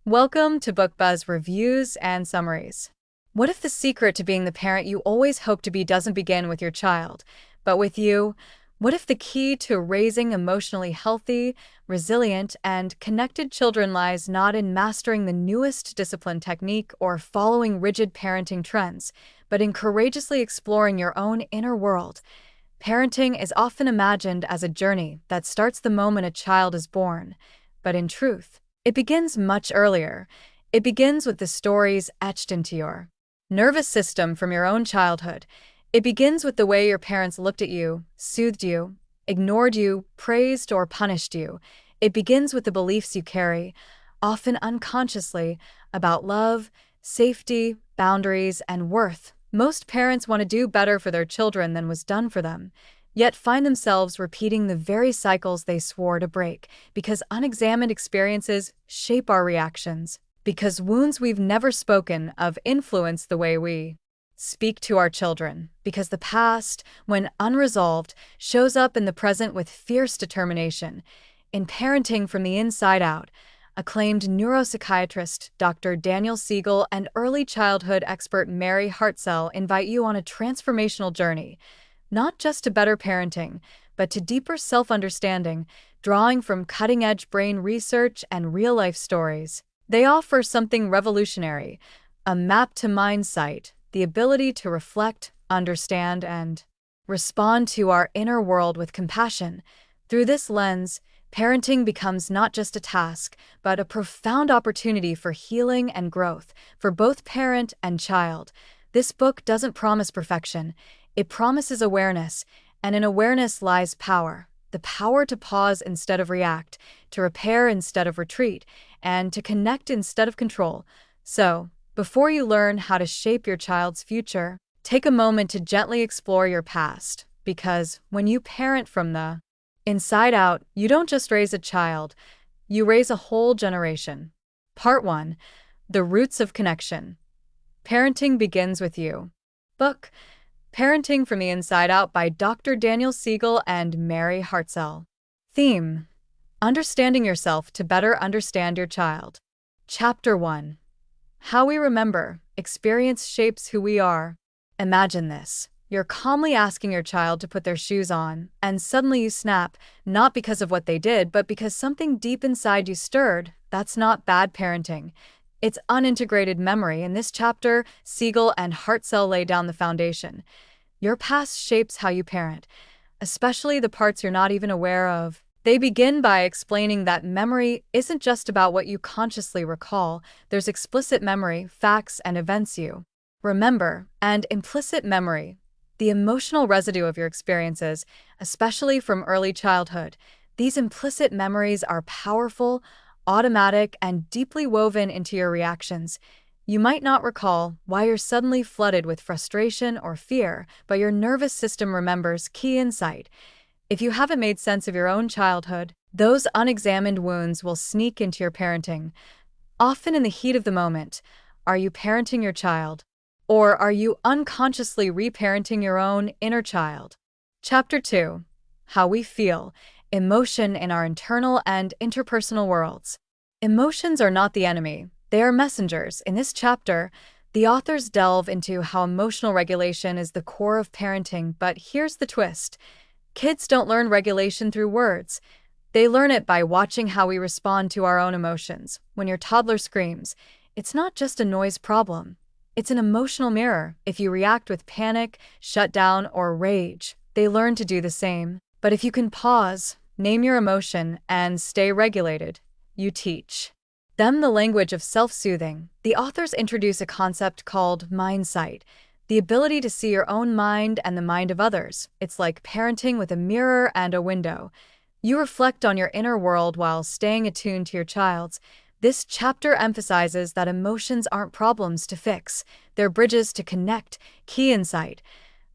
Welcome to BookBuzz Reviews and Summaries. What if the secret to being the parent you always hope to be doesn't begin with your child, but with you? What if the key to raising emotionally healthy, resilient, and connected children lies not in mastering the newest discipline technique or following rigid parenting trends, but in courageously exploring your own inner world? Parenting is often imagined as a journey that starts the moment a child is born, but in truth, it begins much earlier. It begins with the stories etched into your nervous system from your own childhood. It begins with the way your parents looked at you, soothed you, ignored you, praised or punished you. It begins with the beliefs you carry, often unconsciously, about love, safety, boundaries, and worth. Most parents want to do better for their children than was done for them, yet find themselves repeating the very cycles they swore to break, because unexamined experiences shape our reactions, because wounds we've never spoken of influence the way we speak to our children, because the past, when unresolved, shows up in the present with fierce determination. In Parenting from the Inside Out, acclaimed neuropsychiatrist Dr. Daniel Siegel and early childhood expert Mary Hartzell invite you on a transformational journey, not just to better parenting, but to deeper self-understanding, drawing from cutting-edge brain research and real-life stories. They offer something revolutionary, a map to mind sight, the ability to reflect, understand, and respond to our inner world with compassion. Through this lens, parenting becomes not just a task, but a profound opportunity for healing and growth for both parent and child. This book doesn't promise perfection. It promises awareness, and in awareness lies power. The power to pause instead of react, to repair instead of retreat, and to connect instead of control. So, before you learn how to shape your child's future, take a moment to gently explore your past, because when you parent from the inside out, you don't just raise a child, you raise a whole generation. Part 1. The Roots of Connection. Parenting Begins with You. Book Parenting from the Inside Out by Dr. Daniel Siegel and Mary Hartzell. Theme: Understanding Yourself to Better Understand Your Child. Chapter 1. How We Remember. Experience Shapes Who We Are. Imagine this. You're calmly asking your child to put their shoes on, and suddenly you snap, not because of what they did, but because something deep inside you stirred. That's not bad parenting. It's unintegrated memory. In this chapter, Siegel and Hartzell lay down the foundation. Your past shapes how you parent, especially the parts you're not even aware of. They begin by explaining that memory isn't just about what you consciously recall. There's explicit memory, facts, and events you remember, and implicit memory, the emotional residue of your experiences, especially from early childhood. These implicit memories are powerful, automatic, and deeply woven into your reactions. You might not recall why you're suddenly flooded with frustration or fear, but your nervous system remembers key insight. If you haven't made sense of your own childhood, those unexamined wounds will sneak into your parenting. Often in the heat of the moment, are you parenting your child? Or are you unconsciously reparenting your own inner child? Chapter 2. How We Feel. Emotion in Our Internal and Interpersonal Worlds. Emotions are not the enemy, they are messengers. In this chapter, the authors delve into how emotional regulation is the core of parenting, but here's the twist. Kids don't learn regulation through words. They learn it by watching how we respond to our own emotions. When your toddler screams, it's not just a noise problem. It's an emotional mirror. If you react with panic, shutdown, or rage, they learn to do the same. But if you can pause, name your emotion, and stay regulated, you teach them the language of self-soothing. The authors introduce a concept called mind sight, the ability to see your own mind and the mind of others. It's like parenting with a mirror and a window. You reflect on your inner world while staying attuned to your child's. This chapter emphasizes that emotions aren't problems to fix, they're bridges to connect. Key insight: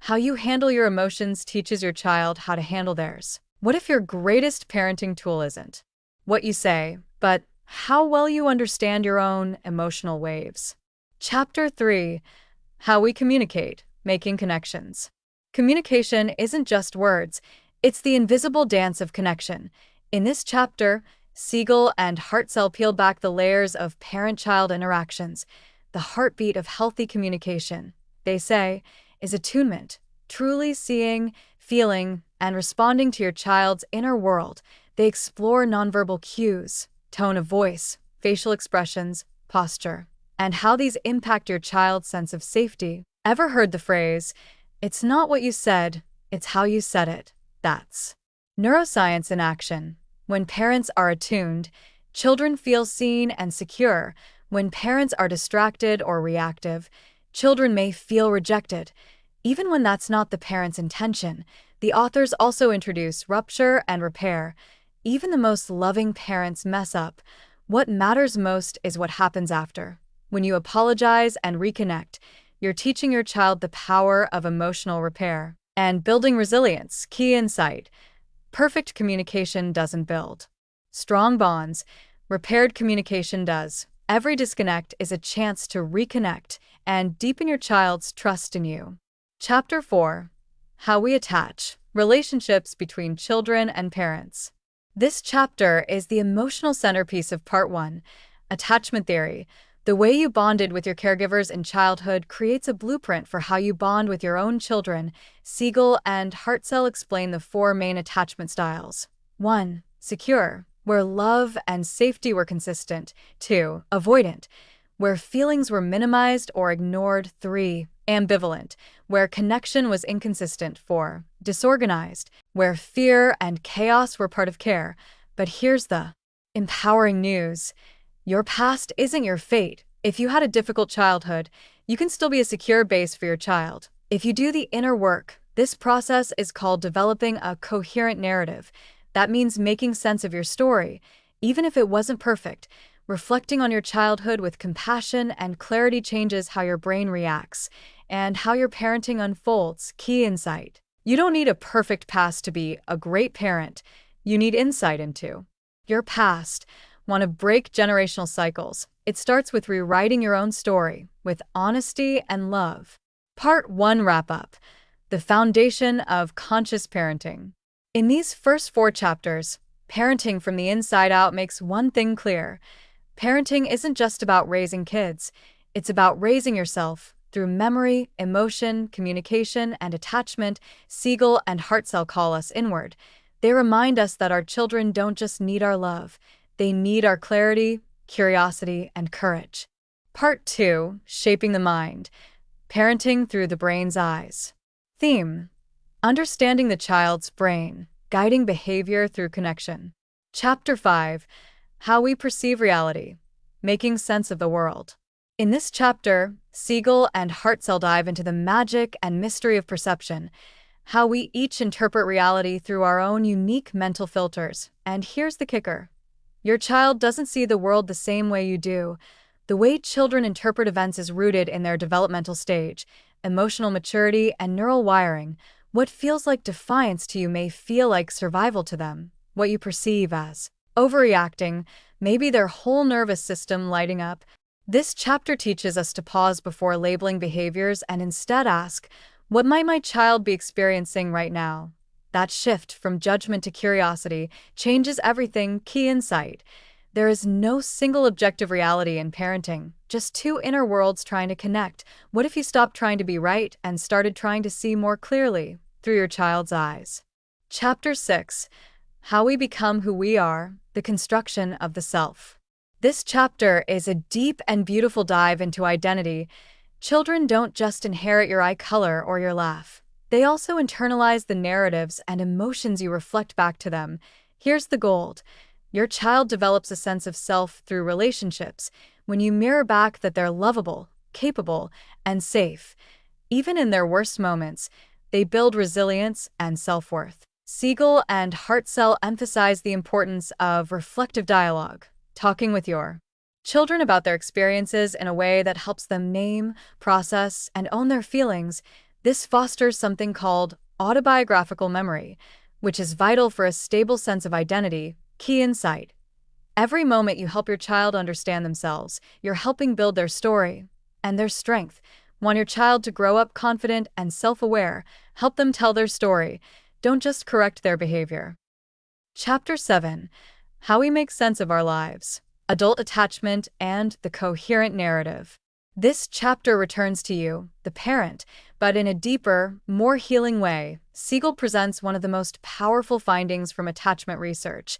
how you handle your emotions teaches your child how to handle theirs. What if your greatest parenting tool isn't what you say, but how well you understand your own emotional waves? Chapter 3. How We Communicate. Making Connections. Communication isn't just words, it's the invisible dance of connection. In this chapter, Siegel and Hartzell peeled back the layers of parent-child interactions. The heartbeat of healthy communication, they say, is attunement, truly seeing, feeling, and responding to your child's inner world. They explore nonverbal cues, tone of voice, facial expressions, posture, and how these impact your child's sense of safety. Ever heard the phrase, "It's not what you said, it's how you said it"? That's neuroscience in action. When parents are attuned, children feel seen and secure. When parents are distracted or reactive, children may feel rejected, even when that's not the parent's intention. The authors also introduce rupture and repair. Even the most loving parents mess up. What matters most is what happens after. When you apologize and reconnect, you're teaching your child the power of emotional repair. And building resilience, key insight. Perfect communication doesn't build strong bonds. Repaired communication does. Every disconnect is a chance to reconnect and deepen your child's trust in you. Chapter 4. How we attach. Relationships between children and parents. This chapter is the emotional centerpiece of Part 1, Attachment Theory. The way you bonded with your caregivers in childhood creates a blueprint for how you bond with your own children. Siegel and Hartzell explain the 4 main attachment styles. 1. Secure, where love and safety were consistent. 2. Avoidant, where feelings were minimized or ignored. 3. Ambivalent, where connection was inconsistent. 4. Disorganized, where fear and chaos were part of care. But here's the empowering news. Your past isn't your fate. If you had a difficult childhood, you can still be a secure base for your child. If you do the inner work, this process is called developing a coherent narrative. That means making sense of your story, even if it wasn't perfect. Reflecting on your childhood with compassion and clarity changes how your brain reacts and how your parenting unfolds. Key insight. You don't need a perfect past to be a great parent. You need insight into your past. Want to break generational cycles? It starts with rewriting your own story with honesty and love. Part 1 Wrap-Up. The foundation of conscious parenting. In these first 4 chapters, parenting from the inside out makes one thing clear. Parenting isn't just about raising kids. It's about raising yourself through memory, emotion, communication, and attachment. Siegel and Hartzell call us inward. They remind us that our children don't just need our love. They need our clarity, curiosity, and courage. Part 2, Shaping the Mind. Parenting through the brain's eyes. Theme: understanding the child's brain, guiding behavior through connection. Chapter 5, How we perceive reality. Making sense of the world. In this chapter, Siegel and Hartzell dive into the magic and mystery of perception, how we each interpret reality through our own unique mental filters. And here's the kicker. Your child doesn't see the world the same way you do. The way children interpret events is rooted in their developmental stage, emotional maturity, and neural wiring. What feels like defiance to you may feel like survival to them. What you perceive as overreacting may be their whole nervous system lighting up. This chapter teaches us to pause before labeling behaviors and instead ask, what might my child be experiencing right now? That shift from judgment to curiosity changes everything. Key insight. There is no single objective reality in parenting, just 2 inner worlds trying to connect. What if you stopped trying to be right and started trying to see more clearly through your child's eyes? Chapter 6. How we become who we are, the construction of the self. This chapter is a deep and beautiful dive into identity. Children don't just inherit your eye color or your laugh. They also internalize the narratives and emotions you reflect back to them. Here's the gold. Your child develops a sense of self through relationships when you mirror back that they're lovable, capable, and safe. Even in their worst moments, they build resilience and self-worth. Siegel and Hartzell emphasize the importance of reflective dialogue, talking with your children about their experiences in a way that helps them name, process, and own their feelings. This fosters something called autobiographical memory, which is vital for a stable sense of identity. Key insight. Every moment you help your child understand themselves, you're helping build their story and their strength. Want your child to grow up confident and self-aware, help them tell their story. Don't just correct their behavior. Chapter 7. How we make sense of our lives, adult attachment, and the coherent narrative. This chapter returns to you, the parent, but in a deeper, more healing way. Siegel presents one of the most powerful findings from attachment research.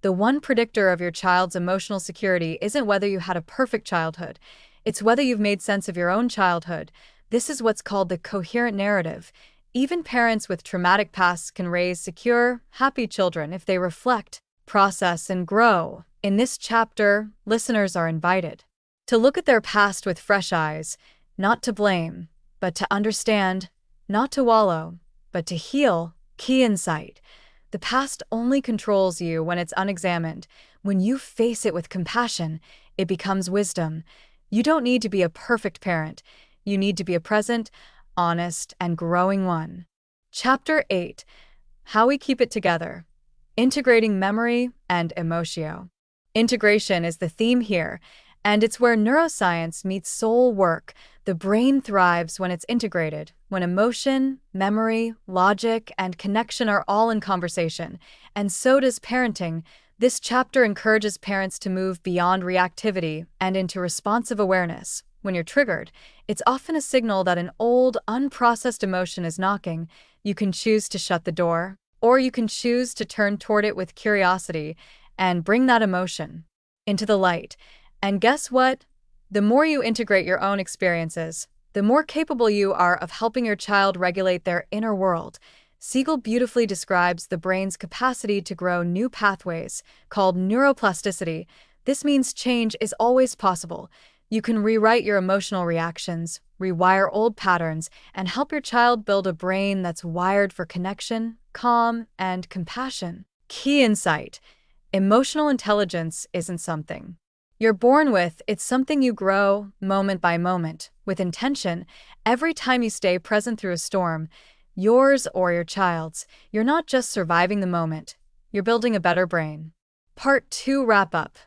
The one predictor of your child's emotional security isn't whether you had a perfect childhood, it's whether you've made sense of your own childhood. This is what's called the coherent narrative. Even parents with traumatic pasts can raise secure, happy children if they reflect, process, and grow. In this chapter, listeners are invited to look at their past with fresh eyes, not to blame, but to understand, not to wallow, but to heal. Key insight: the past only controls you when it's unexamined. When you face it with compassion, it becomes wisdom. You don't need to be a perfect parent. You need to be a present, honest, and growing one. Chapter 8: How We Keep It Together. Integrating Memory and Emotio. Integration is the theme here, and it's where neuroscience meets soul work. The brain thrives when it's integrated, when emotion, memory, logic, and connection are all in conversation. And so does parenting. This chapter encourages parents to move beyond reactivity and into responsive awareness. When you're triggered, it's often a signal that an old, unprocessed emotion is knocking. You can choose to shut the door, or you can choose to turn toward it with curiosity and bring that emotion into the light. And guess what? The more you integrate your own experiences, the more capable you are of helping your child regulate their inner world. Siegel beautifully describes the brain's capacity to grow new pathways, called neuroplasticity. This means change is always possible. You can rewrite your emotional reactions, rewire old patterns, and help your child build a brain that's wired for connection, calm, and compassion. Key insight: emotional intelligence isn't something you're born with, it's something you grow, moment by moment, with intention. Every time you stay present through a storm, yours or your child's, you're not just surviving the moment, you're building a better brain. Part 2 wrap-up: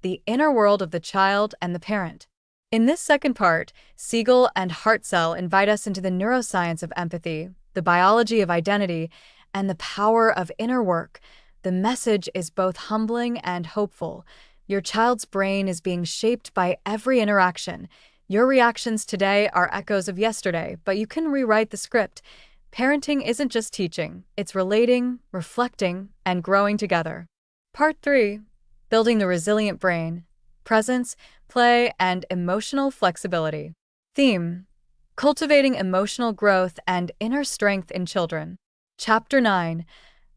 the inner world of the child and the parent. In this second part, Siegel and Hartzell invite us into the neuroscience of empathy, the biology of identity, and the power of inner work. The message is both humbling and hopeful. Your child's brain is being shaped by every interaction. Your reactions today are echoes of yesterday, but you can rewrite the script. Parenting isn't just teaching, it's relating, reflecting, and growing together. Part 3: Building the Resilient Brain. Presence, Play, and Emotional Flexibility. Theme: Cultivating Emotional Growth and Inner Strength in Children. Chapter 9: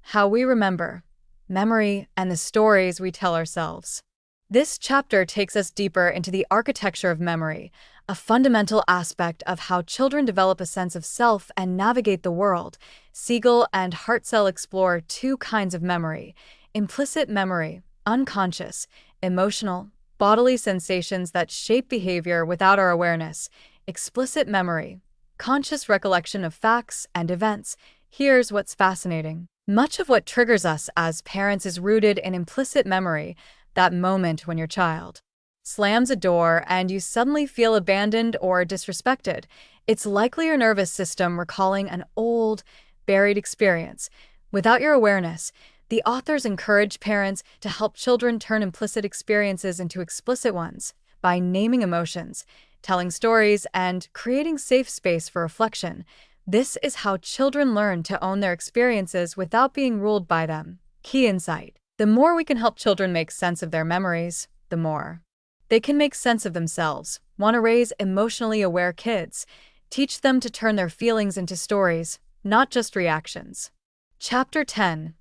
How We Remember, Memory, and the Stories We Tell Ourselves. This chapter takes us deeper into the architecture of memory, a fundamental aspect of how children develop a sense of self and navigate the world. Siegel and Hartzell explore two kinds of memory: implicit memory, unconscious, emotional, bodily sensations that shape behavior without our awareness; explicit memory, conscious recollection of facts and events. Here's what's fascinating: much of what triggers us as parents is rooted in implicit memory. That moment when your child slams a door and you suddenly feel abandoned or disrespected, it's likely your nervous system recalling an old, buried experience. Without your awareness, the authors encourage parents to help children turn implicit experiences into explicit ones by naming emotions, telling stories, and creating safe space for reflection. This is how children learn to own their experiences without being ruled by them. Key insight: the more we can help children make sense of their memories, the more they can make sense of themselves. Want to raise emotionally aware kids? Teach them to turn their feelings into stories, not just reactions. Chapter 10: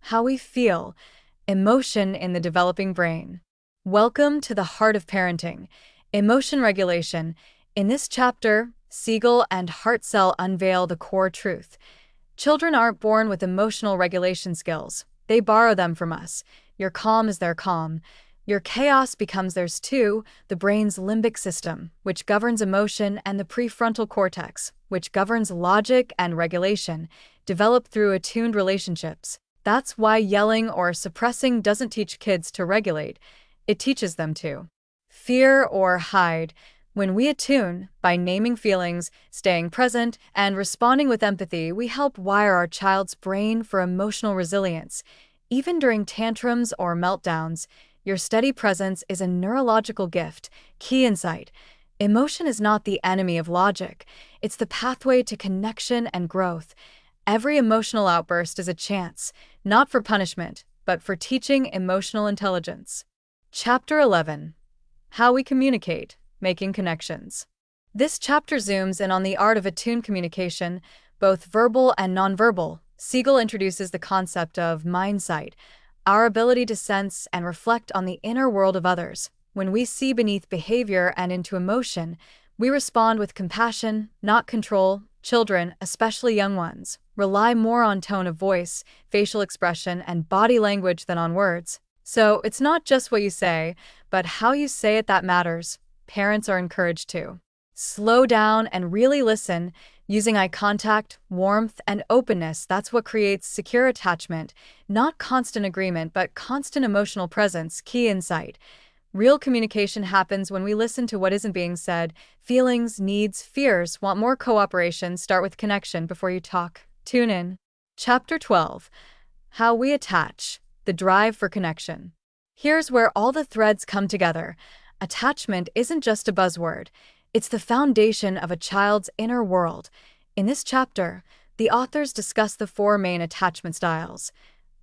How We Feel, Emotion in the Developing Brain. Welcome to the heart of parenting, emotion regulation. In this chapter, Siegel and Hartzell unveil the core truth. Children aren't born with emotional regulation skills. They borrow them from us. Your calm is their calm. Your chaos becomes theirs too. The brain's limbic system, which governs emotion, and the prefrontal cortex, which governs logic and regulation, develop through attuned relationships. That's why yelling or suppressing doesn't teach kids to regulate. It teaches them to fear or hide. When we attune, by naming feelings, staying present, and responding with empathy, we help wire our child's brain for emotional resilience. Even during tantrums or meltdowns, your steady presence is a neurological gift. Key insight: emotion is not the enemy of logic, it's the pathway to connection and growth. Every emotional outburst is a chance, not for punishment, but for teaching emotional intelligence. Chapter 11: How We Communicate, Making Connections. This chapter zooms in on the art of attuned communication, both verbal and nonverbal. Siegel introduces the concept of mindsight, our ability to sense and reflect on the inner world of others. When we see beneath behavior and into emotion, we respond with compassion, not control. Children, especially young ones, rely more on tone of voice, facial expression, and body language than on words. So it's not just what you say, but how you say it that matters. Parents are encouraged to slow down and really listen, using eye contact, warmth, and openness. That's what creates secure attachment, not constant agreement, but constant emotional presence. Key insight: real communication happens when we listen to what isn't being said. Feelings, needs, fears want more cooperation. Start with connection before you talk. Tune in. Chapter 12: How We Attach, the Drive for Connection. Here's where all the threads come together. Attachment isn't just a buzzword. It's the foundation of a child's inner world. In this chapter, the authors discuss the four main attachment styles.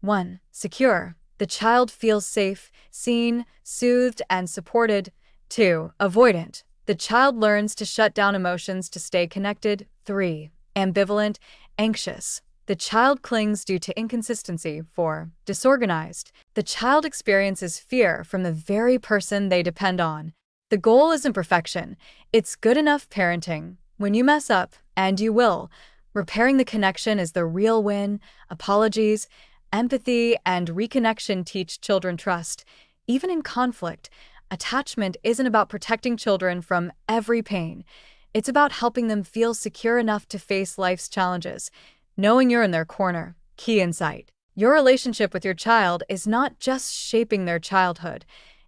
1. Secure. The child feels safe, seen, soothed, and supported. 2. Avoidant. The child learns to shut down emotions to stay connected. 3. Ambivalent, anxious. The child clings due to inconsistency. 4. Disorganized. The child experiences fear from the very person they depend on. The goal isn't perfection, it's good enough parenting. When you mess up, and you will, repairing the connection is the real win. Apologies, empathy, and reconnection teach children trust. Even in conflict, attachment isn't about protecting children from every pain. It's about helping them feel secure enough to face life's challenges, knowing you're in their corner. Key insight: your relationship with your child is not just shaping their childhood,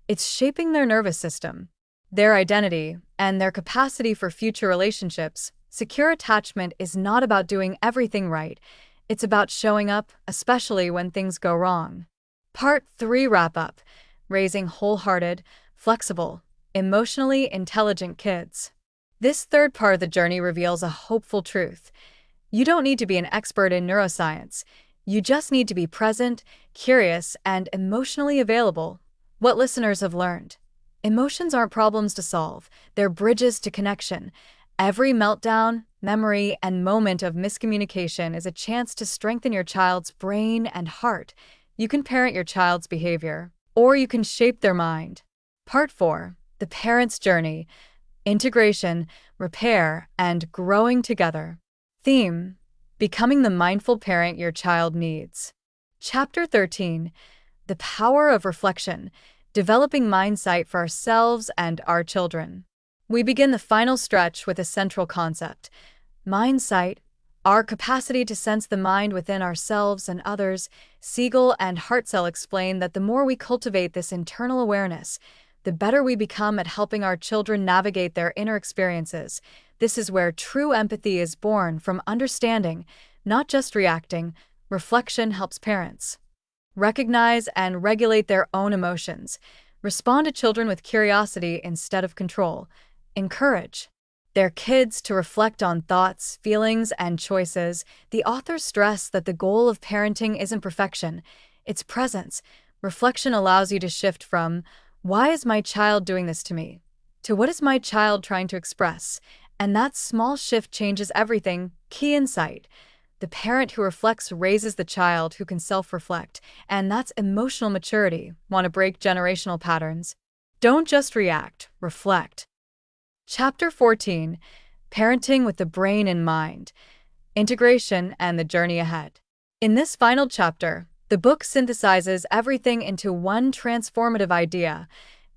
it's shaping their nervous system, their identity, and their capacity for future relationships. Secure attachment is not about doing everything right. It's about showing up, especially when things go wrong. Part 3 wrap-up: Raising wholehearted, flexible, emotionally intelligent kids. This third part of the journey reveals a hopeful truth. You don't need to be an expert in neuroscience. You just need to be present, curious, and emotionally available. What listeners have learned: emotions aren't problems to solve, they're bridges to connection. Every meltdown, memory, and moment of miscommunication is a chance to strengthen your child's brain and heart. You can parent your child's behavior, or you can shape their mind. Part 4: The Parent's Journey, Integration, Repair, and Growing Together. Theme: Becoming the mindful parent your child needs. Chapter 13: The Power of Reflection, Developing Mindsight for Ourselves and Our Children. We begin the final stretch with a central concept: mindsight, our capacity to sense the mind within ourselves and others. Siegel and Hartzell explain that the more we cultivate this internal awareness, the better we become at helping our children navigate their inner experiences. This is where true empathy is born, from understanding, not just reacting. Reflection helps parents recognize and regulate their own emotions, respond to children with curiosity instead of control, encourage their kids to reflect on thoughts, feelings, and choices. The authors stress that the goal of parenting isn't perfection, it's presence. Reflection allows you to shift from, "Why is my child doing this to me?" to, "What is my child trying to express?" And that small shift changes everything. Key insight: the parent who reflects raises the child who can self-reflect, and that's emotional maturity. Want to break generational patterns? Don't just react, reflect. Chapter 14: Parenting with the Brain in Mind, Integration and the Journey Ahead. In this final chapter, the book synthesizes everything into one transformative idea: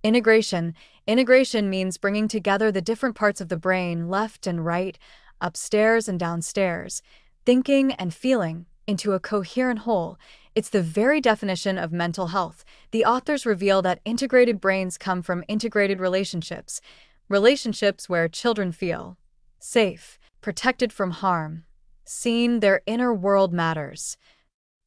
integration. Integration means bringing together the different parts of the brain, left and right, upstairs and downstairs, thinking and feeling, into a coherent whole. It's the very definition of mental health. The authors reveal that integrated brains come from integrated relationships, relationships where children feel safe, protected from harm, seen, their inner world matters,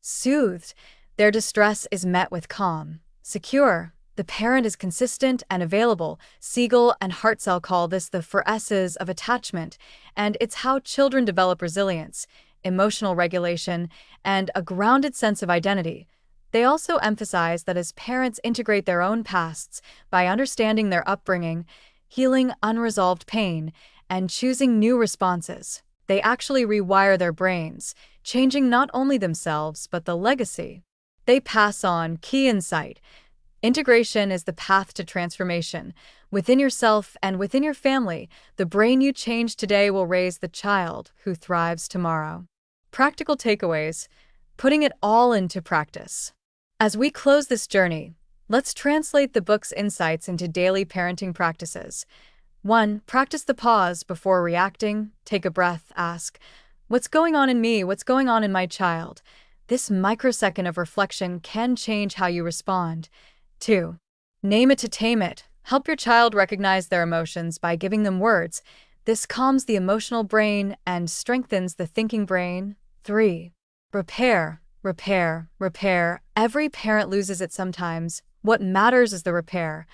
soothed. Their distress is met with calm. Secure. The parent is consistent and available. Siegel and Hartzell call this the 4 S's of attachment, and it's how children develop resilience, emotional regulation, and a grounded sense of identity. They also emphasize that as parents integrate their own pasts by understanding their upbringing, healing unresolved pain, and choosing new responses, they actually rewire their brains, changing not only themselves but the legacy they pass on. Key insight: integration is the path to transformation. Within yourself and within your family, the brain you change today will raise the child who thrives tomorrow. Practical takeaways: putting it all into practice. As we close this journey, let's translate the book's insights into daily parenting practices. 1. Practice the pause before reacting. Take a breath. Ask, what's going on in me? What's going on in my child? This microsecond of reflection can change how you respond. 2. Name it to tame it. Help your child recognize their emotions by giving them words. This calms the emotional brain and strengthens the thinking brain. 3. Repair, repair, repair. Every parent loses it sometimes. What matters is the repair.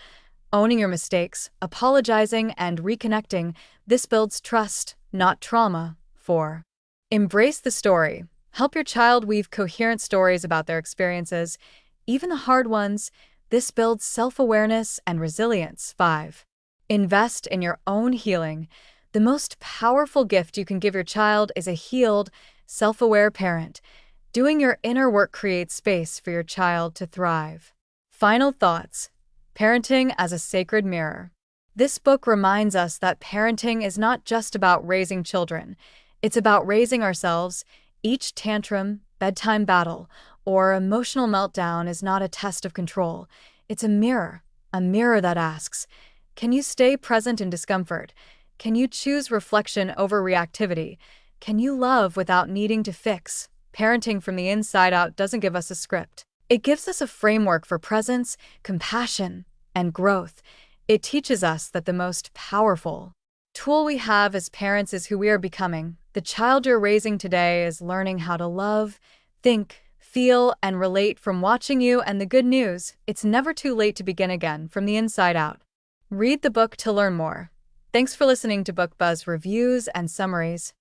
Owning your mistakes, apologizing, and reconnecting. This builds trust, not trauma. 4. Embrace the story. Help your child weave coherent stories about their experiences, even the hard ones. This builds self-awareness and resilience. 5. Invest in your own healing. The most powerful gift you can give your child is a healed, self-aware parent. Doing your inner work creates space for your child to thrive. Final thoughts: parenting as a sacred mirror. This book reminds us that parenting is not just about raising children. It's about raising ourselves. Each tantrum, bedtime battle, or emotional meltdown is not a test of control. It's a mirror that asks, can you stay present in discomfort? Can you choose reflection over reactivity? Can you love without needing to fix? Parenting from the inside out doesn't give us a script. It gives us a framework for presence, compassion, and growth. It teaches us that the most powerful tool we have as parents is who we are becoming. The child you're raising today is learning how to love, think, feel, and relate from watching you. And the good news: it's never too late to begin again from the inside out. Read the book to learn more. Thanks for listening to Book Buzz Reviews and Summaries.